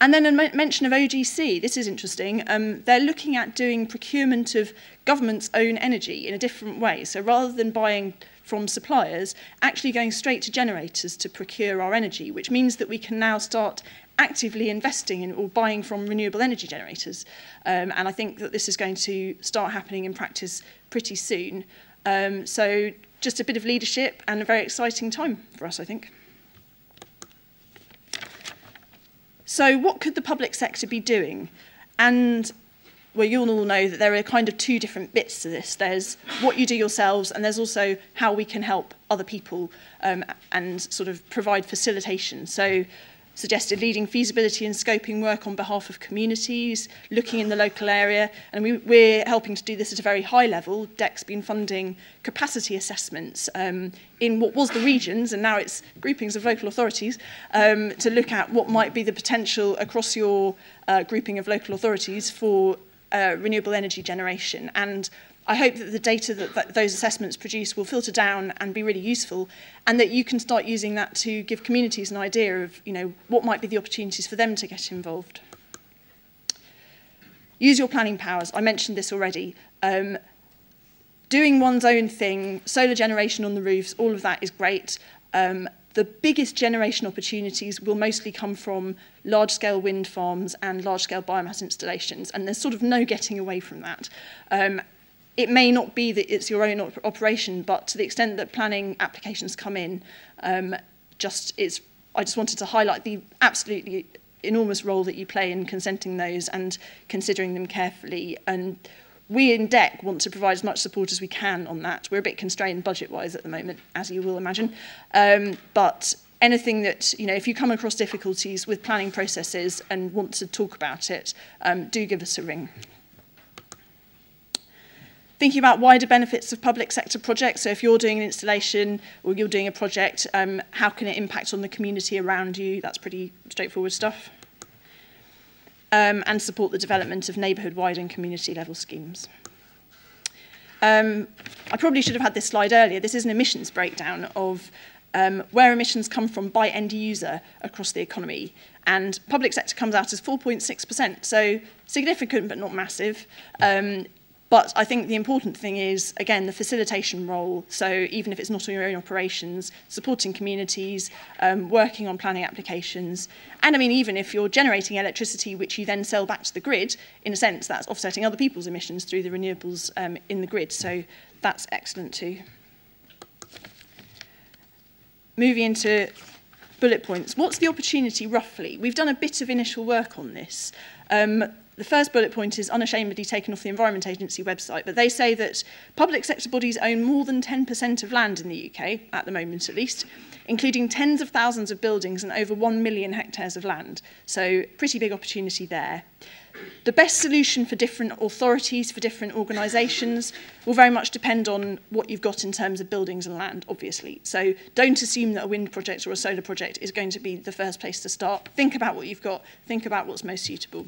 And then a mention of OGC. This is interesting. They're looking at doing procurement of government's own energy in a different way. So rather than buying from suppliers, actually going straight to generators to procure our energy, which means that we can now start actively investing in or buying from renewable energy generators. And I think that this is going to start happening in practice pretty soon. So just a bit of leadership and a very exciting time for us, I think. So what could the public sector be doing? And well, you'll all know that there are kind of two different bits to this. There's what you do yourselves, and there's also how we can help other people and sort of provide facilitation. So suggested leading feasibility and scoping work on behalf of communities, looking in the local area, and we're helping to do this at a very high level. DEC's been funding capacity assessments in what was the regions, and now it's groupings of local authorities, to look at what might be the potential across your grouping of local authorities for renewable energy generation. And I hope that the data that those assessments produce will filter down and be really useful, and that you can start using that to give communities an idea of, what might be the opportunities for them to get involved. Use your planning powers. I mentioned this already. Doing one's own thing, solar generation on the roofs, all of that is great. The biggest generation opportunities will mostly come from large-scale wind farms and large-scale biomass installations, and there's sort of no getting away from that. It may not be that it's your own operation, but to the extent that planning applications come in, I just wanted to highlight the absolutely enormous role that you play in consenting those and considering them carefully. And we in DEC want to provide as much support as we can on that. We're a bit constrained budget-wise at the moment, as you will imagine. But anything that, if you come across difficulties with planning processes and want to talk about it, do give us a ring. Thinking about wider benefits of public sector projects. So if you're doing an installation or you're doing a project, how can it impact on the community around you? That's pretty straightforward stuff. And support the development of neighbourhood-wide and community-level schemes. I probably should have had this slide earlier. This is an emissions breakdown of where emissions come from by end user across the economy. And public sector comes out as 4.6%, so significant but not massive. But I think the important thing is, again, the facilitation role. So even if it's not on your own operations, supporting communities, working on planning applications. And I mean, even if you're generating electricity, which you then sell back to the grid, in a sense, that's offsetting other people's emissions through the renewables in the grid. So that's excellent too. Moving into bullet points. What's the opportunity roughly? We've done a bit of initial work on this. The first bullet point is unashamedly taken off the Environment Agency website, but they say that public sector bodies own more than 10% of land in the UK, at the moment at least, including tens of thousands of buildings and over 1 million hectares of land. So pretty big opportunity there. The best solution for different authorities, for different organisations, will very much depend on what you've got in terms of buildings and land, obviously. So don't assume that a wind project or a solar project is going to be the first place to start. Think about what you've got, think about what's most suitable.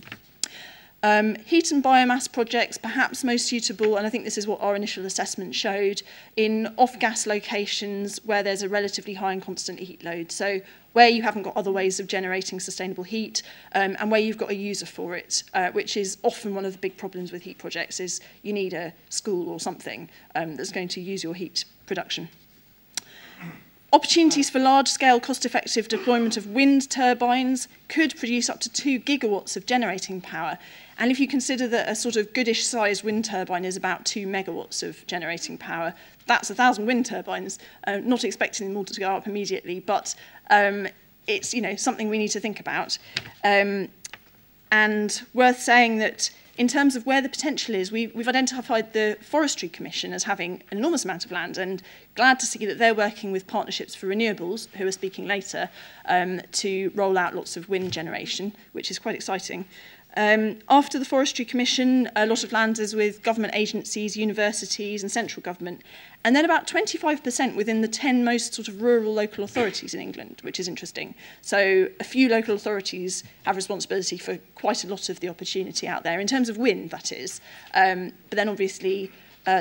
Heat and biomass projects, perhaps most suitable, and I think this is what our initial assessment showed, in off-gas locations where there's a relatively high and constant heat load. So where you haven't got other ways of generating sustainable heat, and where you've got a user for it, which is often one of the big problems with heat projects, is you need a school or something that's going to use your heat production. Opportunities for large-scale, cost-effective deployment of wind turbines could produce up to 2 gigawatts of generating power. And if you consider that a sort of goodish-sized wind turbine is about 2 megawatts of generating power, that's 1,000 wind turbines. Not expecting them all to go up immediately, but it's something we need to think about. And worth saying that in terms of where the potential is, we've identified the Forestry Commission as having an enormous amount of land, and glad to see that they're working with Partnerships for Renewables, who are speaking later, to roll out lots of wind generation, which is quite exciting. After the Forestry Commission, a lot of land is with government agencies, universities and central government, and then about 25% within the 10 most sort of rural local authorities in England, which is interesting. So a few local authorities have responsibility for quite a lot of the opportunity out there, in terms of wind, that is. But then obviously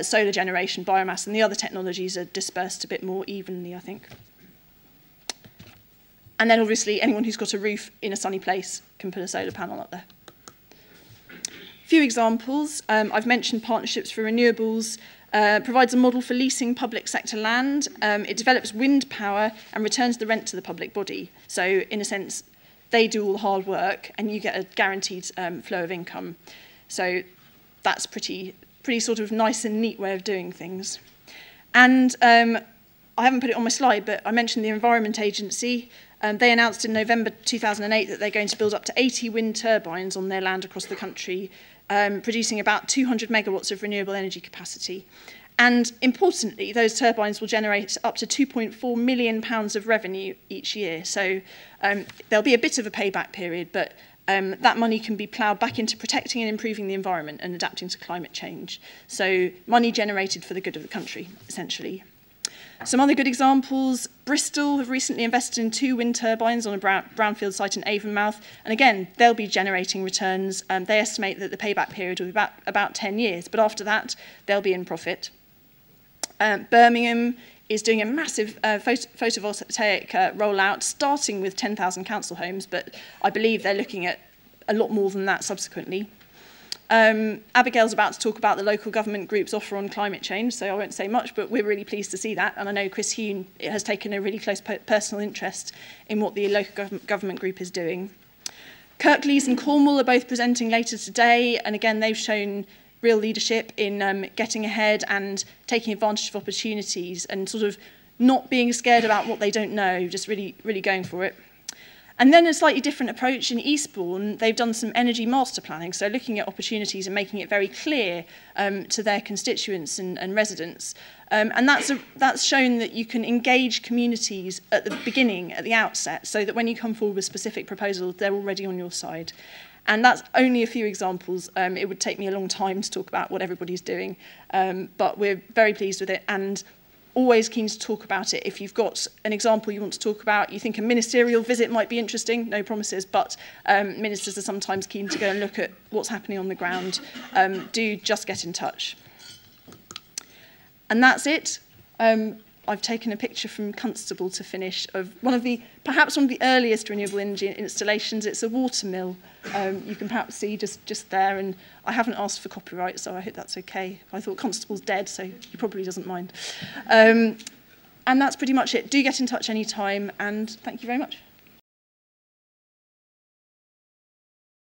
solar generation, biomass and the other technologies are dispersed a bit more evenly, I think. And then obviously anyone who's got a roof in a sunny place can put a solar panel up there. Few examples. I've mentioned Partnerships for Renewables, provides a model for leasing public sector land. It develops wind power and returns the rent to the public body. So in a sense, they do all the hard work and you get a guaranteed flow of income. So that's pretty sort of nice and neat way of doing things. And I haven't put it on my slide, but I mentioned the Environment Agency. They announced in November 2008 that they're going to build up to 80 wind turbines on their land across the country, producing about 200 megawatts of renewable energy capacity. And importantly, those turbines will generate up to £2.4 million of revenue each year. So there'll be a bit of a payback period, but that money can be ploughed back into protecting and improving the environment and adapting to climate change. So money generated for the good of the country, essentially. Some other good examples, Bristol have recently invested in 2 wind turbines on a brownfield site in Avonmouth, and again, they'll be generating returns. They estimate that the payback period will be about 10 years, but after that, they'll be in profit. Birmingham is doing a massive photovoltaic rollout, starting with 10,000 council homes, but I believe they're looking at a lot more than that subsequently. Abigail's about to talk about the local government group's offer on climate change, so I won't say much, but we're really pleased to see that. And I know Chris Huhn has taken a really close personal interest in what the local government group is doing. Kirklees and Cornwall are both presenting later today, and again, they've shown real leadership in getting ahead and taking advantage of opportunities and sort of not being scared about what they don't know, just really going for it. And then a slightly different approach in Eastbourne, they've done some energy master planning, so looking at opportunities and making it very clear to their constituents and residents. And that's shown that you can engage communities at the beginning, at the outset, so that when you come forward with specific proposals, they're already on your side. And that's only a few examples. It would take me a long time to talk about what everybody's doing, but we're very pleased with it. And always keen to talk about it. If you've got an example you want to talk about, you think a ministerial visit might be interesting, no promises, but ministers are sometimes keen to go and look at what's happening on the ground. Do just get in touch. And that's it. I've taken a picture from Constable to finish of perhaps one of the earliest renewable energy installations. It's a water mill. You can perhaps see just there, and I haven't asked for copyright, so I hope that's okay. I thought Constable's dead, so he probably doesn't mind. And that's pretty much it. Do get in touch anytime, and thank you very much.